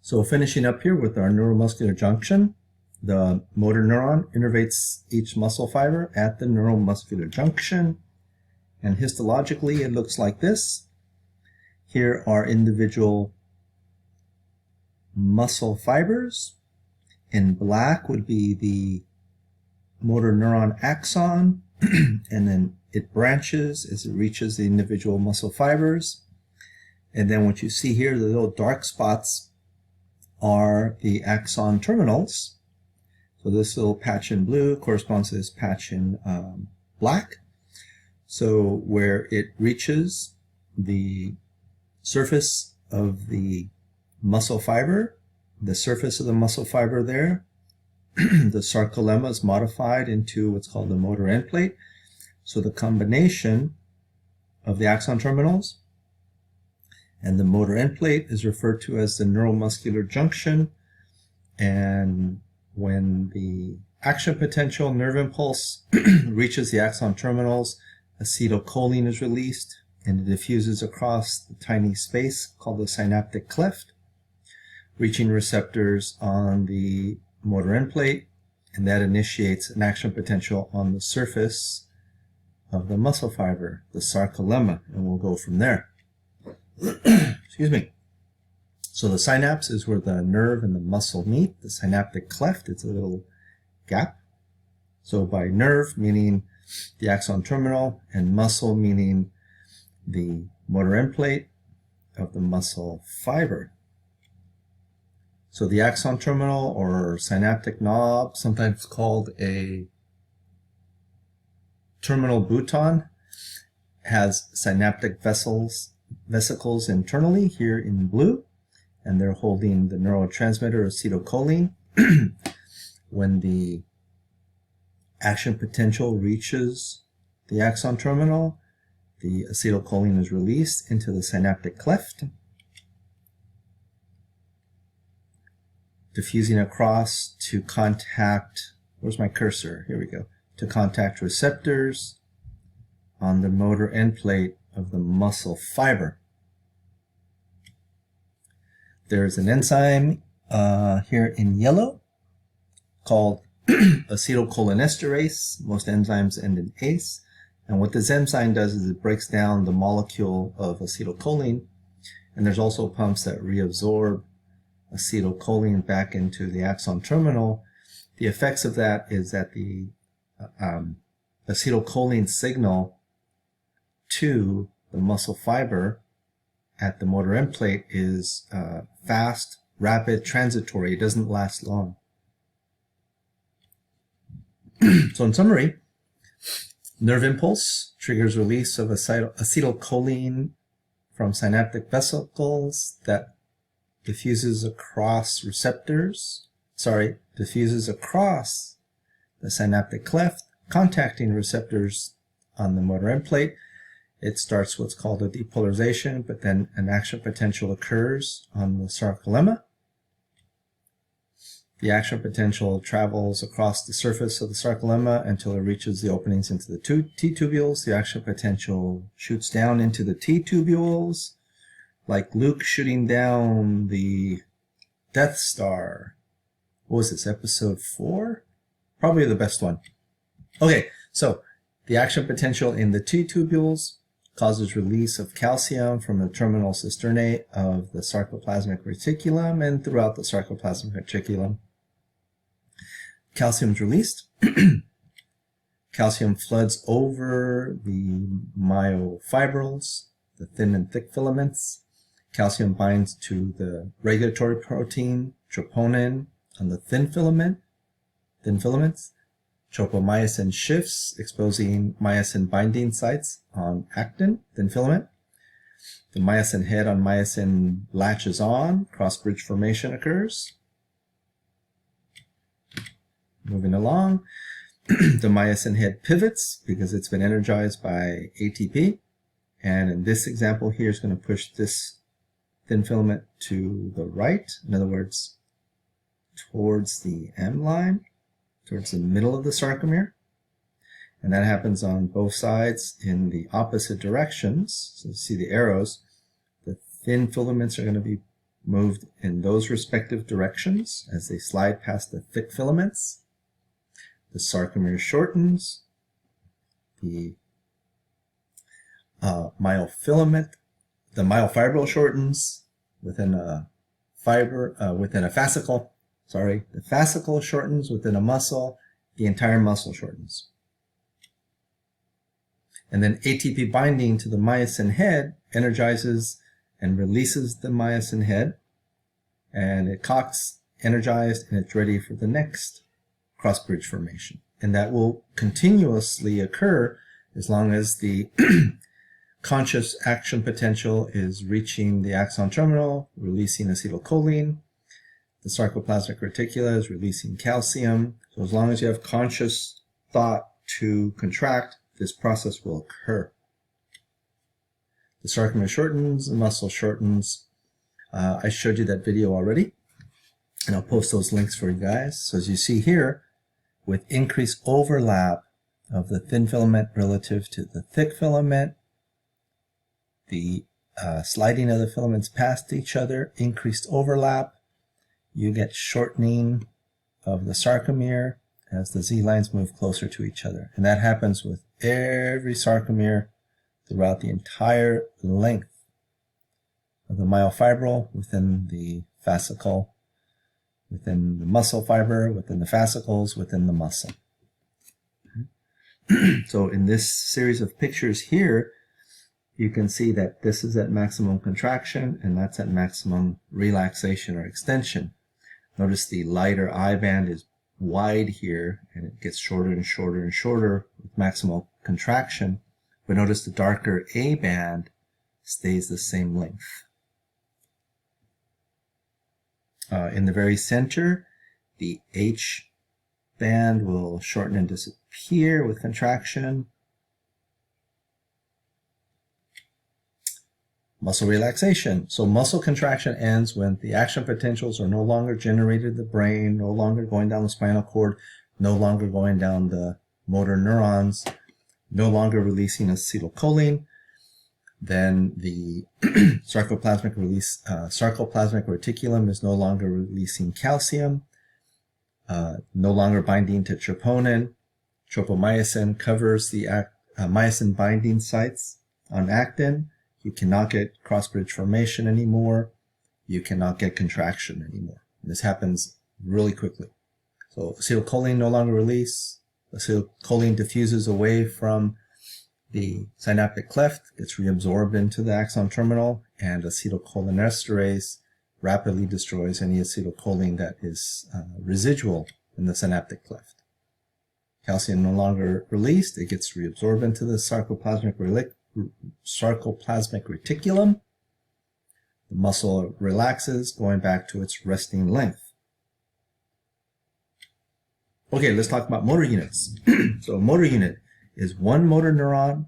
So finishing up here with our neuromuscular junction, the motor neuron innervates each muscle fiber at the neuromuscular junction, and histologically it looks like this. Here are individual muscle fibers. In black would be the motor neuron axon, and then it branches as it reaches the individual muscle fibers. And then what you see here, the little dark spots, are the axon terminals. So this little patch in blue corresponds to this patch in black. So where it reaches the surface of the muscle fiber, the surface of the muscle fiber there, the sarcolemma is modified into what's called the motor end plate. So the combination of the axon terminals and the motor end plate is referred to as the neuromuscular junction. And when the action potential nerve impulse reaches the axon terminals, acetylcholine is released and it diffuses across the tiny space called the synaptic cleft, reaching receptors on the motor end plate, and that initiates an action potential on the surface of the muscle fiber, the sarcolemma, and we'll go from there. Excuse me. So the synapse is where the nerve and the muscle meet. The synaptic cleft, it's a little gap. So by nerve, meaning the axon terminal, and muscle, meaning the motor end plate of the muscle fiber. So the axon terminal, or synaptic knob, sometimes called a terminal bouton, has synaptic vesicles internally here in blue, and they're holding the neurotransmitter acetylcholine. When the action potential reaches the axon terminal, the acetylcholine is released into the synaptic cleft, diffusing across to contact, where's my cursor? Here we go. To contact receptors on the motor end plate of the muscle fiber. There's an enzyme here in yellow called acetylcholinesterase. Most enzymes end in ase. And what this enzyme does is it breaks down the molecule of acetylcholine. And there's also pumps that reabsorb acetylcholine back into the axon terminal. The effects of that is that the acetylcholine signal to the muscle fiber at the motor end plate is fast, rapid, transitory. It doesn't last long. So in summary, nerve impulse triggers release of acetylcholine from synaptic vesicles that diffuses across the synaptic cleft, contacting receptors on the motor end plate. It starts what's called a depolarization, but then an action potential occurs on the sarcolemma. The action potential travels across the surface of the sarcolemma until it reaches the openings into the T-tubules. The action potential shoots down into the T-tubules, like Luke shooting down the Death Star. What was this, episode 4? Probably the best one. Okay, so the action potential in the T-tubules causes release of calcium from the terminal cisternae of the sarcoplasmic reticulum and throughout the sarcoplasmic reticulum. Calcium is released. Calcium floods over the myofibrils, the thin and thick filaments. Calcium binds to the regulatory protein troponin on the thin filaments. Tropomyosin shifts, exposing myosin binding sites on actin, thin filament. The myosin head on myosin latches on, cross-bridge formation occurs. Moving along, the myosin head pivots because it's been energized by ATP. And in this example here, it's going to push this thin filament to the right. In other words, towards the M line, towards the middle of the sarcomere. And that happens on both sides in the opposite directions. So you see the arrows. The thin filaments are going to be moved in those respective directions as they slide past the thick filaments. The sarcomere shortens, the myofilament, the myofibril shortens within a fascicle. Sorry, the fascicle shortens within a muscle, the entire muscle shortens. And then ATP binding to the myosin head energizes and releases the myosin head, and it cocks, energized, and it's ready for the next cross-bridge formation. And that will continuously occur as long as the conscious action potential is reaching the axon terminal, releasing acetylcholine. The sarcoplasmic reticula is releasing calcium. So as long as you have conscious thought to contract, this process will occur. The sarcomere shortens, the muscle shortens. I showed you that video already, and I'll post those links for you guys. So as you see here, with increased overlap of the thin filament relative to the thick filament, the sliding of the filaments past each other, increased overlap, you get shortening of the sarcomere as the Z lines move closer to each other. And that happens with every sarcomere throughout the entire length of the myofibril, within the fascicle, within the muscle fiber, within the fascicles, within the muscle. So in this series of pictures here, you can see that this is at maximum contraction and that's at maximum relaxation or extension. Notice the lighter I band is wide here and it gets shorter and shorter and shorter with maximal contraction. But notice the darker A band stays the same length. In the very center, the H band will shorten and disappear with contraction. Muscle relaxation. So muscle contraction ends when the action potentials are no longer generated in the brain, no longer going down the spinal cord, no longer going down the motor neurons, no longer releasing acetylcholine. Then the sarcoplasmic reticulum is no longer releasing calcium, no longer binding to troponin. Tropomyosin covers the myosin binding sites on actin. You cannot get cross-bridge formation anymore. You cannot get contraction anymore. And this happens really quickly. So acetylcholine no longer released. Acetylcholine diffuses away from the synaptic cleft, gets reabsorbed into the axon terminal, and acetylcholinesterase rapidly destroys any acetylcholine that is residual in the synaptic cleft. Calcium no longer released. It gets reabsorbed into the sarcoplasmic reticulum. The muscle relaxes, going back to its resting length. Okay, let's talk about motor units. So a motor unit is one motor neuron.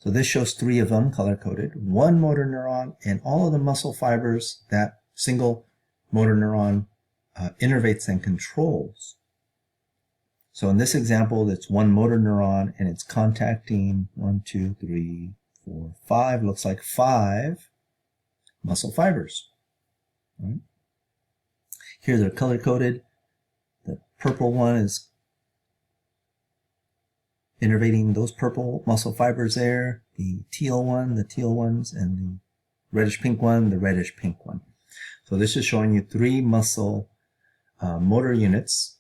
So this shows 3 of them color-coded. One motor neuron and all of the muscle fibers that single motor neuron innervates and controls. So in this example, it's one motor neuron and it's contacting 1, 2, 3, 4, 5, looks like 5 muscle fibers. Right? Here they're color-coded. The purple one is innervating those purple muscle fibers there. The teal one, the teal ones, and the reddish-pink one, the reddish-pink one. So this is showing you 3 muscle motor units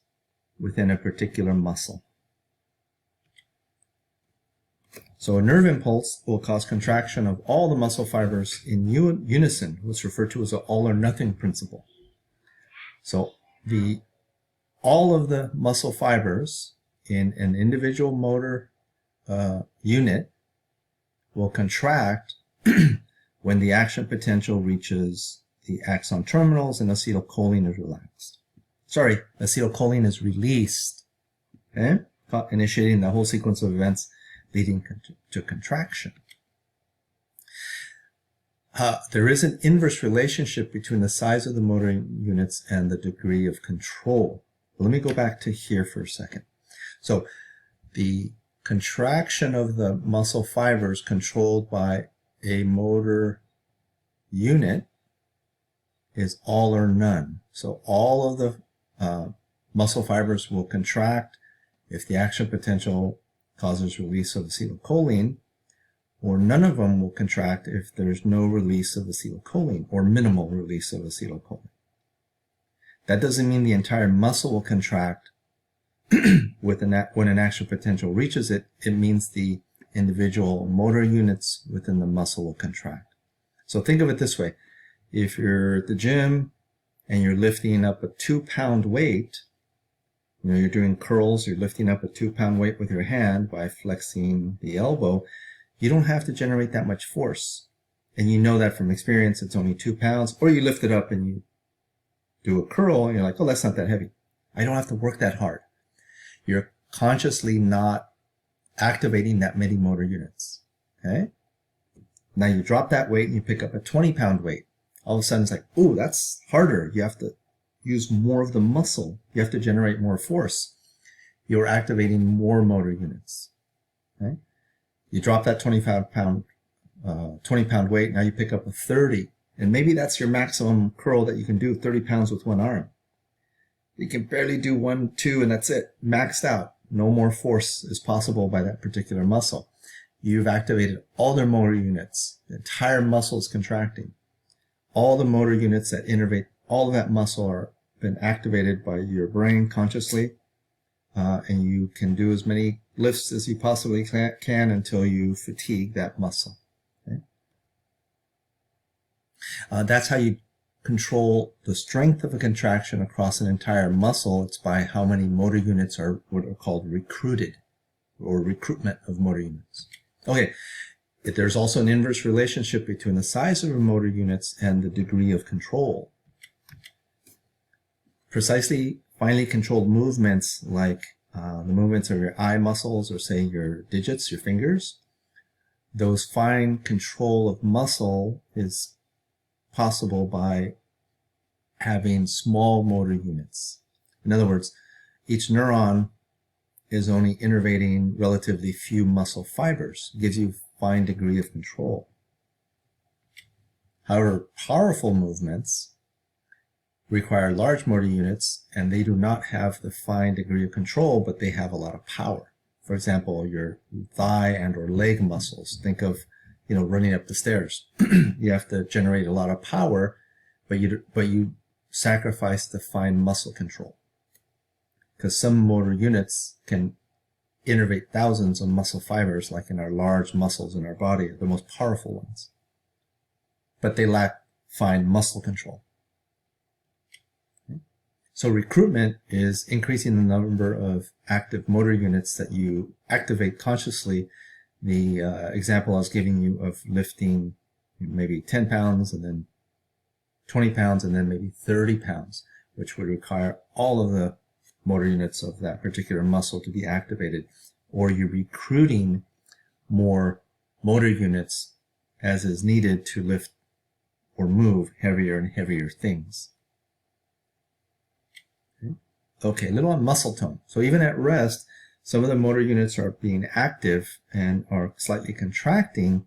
within a particular muscle. So a nerve impulse will cause contraction of all the muscle fibers in unison, what's referred to as an all-or-nothing principle. So all of the muscle fibers in an individual motor unit will contract when the action potential reaches the axon terminals and acetylcholine is relaxed. Sorry, acetylcholine is released, okay? Initiating the whole sequence of events leading to contraction. There is an inverse relationship between the size of the motor units and the degree of control. Let me go back to here for a second. So the contraction of the muscle fibers controlled by a motor unit is all or none. So all of the muscle fibers will contract if the action potential causes release of acetylcholine, or none of them will contract if there's no release of acetylcholine or minimal release of acetylcholine. That doesn't mean the entire muscle will contract when an action potential reaches it. It means the individual motor units within the muscle will contract. So think of it this way. If you're at the gym and you're lifting up a 2-pound weight, you're doing curls, you're lifting up a 2-pound weight with your hand by flexing the elbow, you don't have to generate that much force. And you know that from experience, it's only 2 pounds. Or you lift it up and you do a curl and you're like, oh, that's not that heavy. I don't have to work that hard. You're consciously not activating that many motor units. Okay? Now you drop that weight and you pick up a 20-pound weight. All of a sudden it's like, ooh, that's harder. You have to use more of the muscle. You have to generate more force. You're activating more motor units. Okay? You drop that 20-pound weight, now you pick up a 30. And maybe that's your maximum curl that you can do, 30 pounds with one arm. You can barely do 1, 2, and that's it. Maxed out. No more force is possible by that particular muscle. You've activated all their motor units. The entire muscle is contracting. All the motor units that innervate all of that muscle are been activated by your brain consciously. And you can do as many lifts as you possibly can until you fatigue that muscle. Okay? That's how you control the strength of a contraction across an entire muscle. It's by how many motor units are what are called recruited, or recruitment of motor units. Okay, there's also an inverse relationship between the size of your motor units and the degree of control. Precisely finely controlled movements like the movements of your eye muscles, or say your digits, your fingers, those fine control of muscle is possible by having small motor units. In other words, each neuron is only innervating relatively few muscle fibers. It gives you a fine degree of control. However, powerful movements require large motor units, and they do not have the fine degree of control, but they have a lot of power. For example, your thigh and or leg muscles. Think of, running up the stairs. You have to generate a lot of power, but you sacrifice the fine muscle control. Because some motor units can innervate thousands of muscle fibers, like in our large muscles in our body, the most powerful ones. But they lack fine muscle control. So recruitment is increasing the number of active motor units that you activate consciously. The example I was giving you of lifting maybe 10 pounds and then 20 pounds and then maybe 30 pounds, which would require all of the motor units of that particular muscle to be activated. Or you're recruiting more motor units as is needed to lift or move heavier and heavier things. Okay, a little on muscle tone. So even at rest, some of the motor units are being active and are slightly contracting,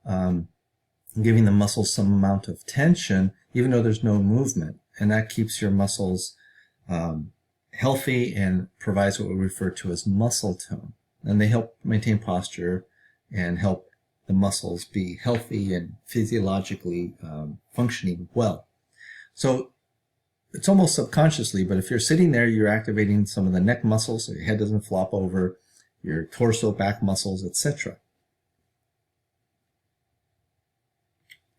giving the muscles some amount of tension, even though there's no movement. And that keeps your muscles healthy and provides what we refer to as muscle tone. And they help maintain posture and help the muscles be healthy and physiologically functioning well. So it's almost subconsciously, but if you're sitting there, you're activating some of the neck muscles so your head doesn't flop over, your torso, back muscles, etc.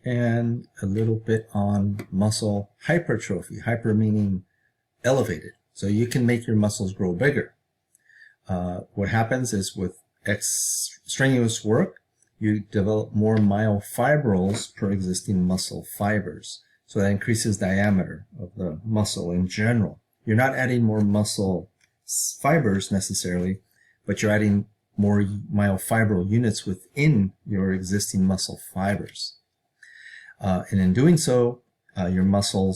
And a little bit on muscle hypertrophy. Hyper meaning elevated. So you can make your muscles grow bigger. What happens is with strenuous work, you develop more myofibrils per existing muscle fibers. So that increases diameter of the muscle in general. You're not adding more muscle fibers necessarily, but you're adding more myofibril units within your existing muscle fibers. And in doing so, your muscle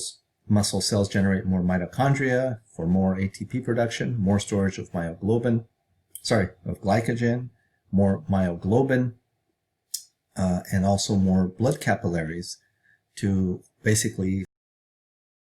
cells generate more mitochondria for more ATP production, more storage of glycogen, more myoglobin, and also more blood capillaries to basically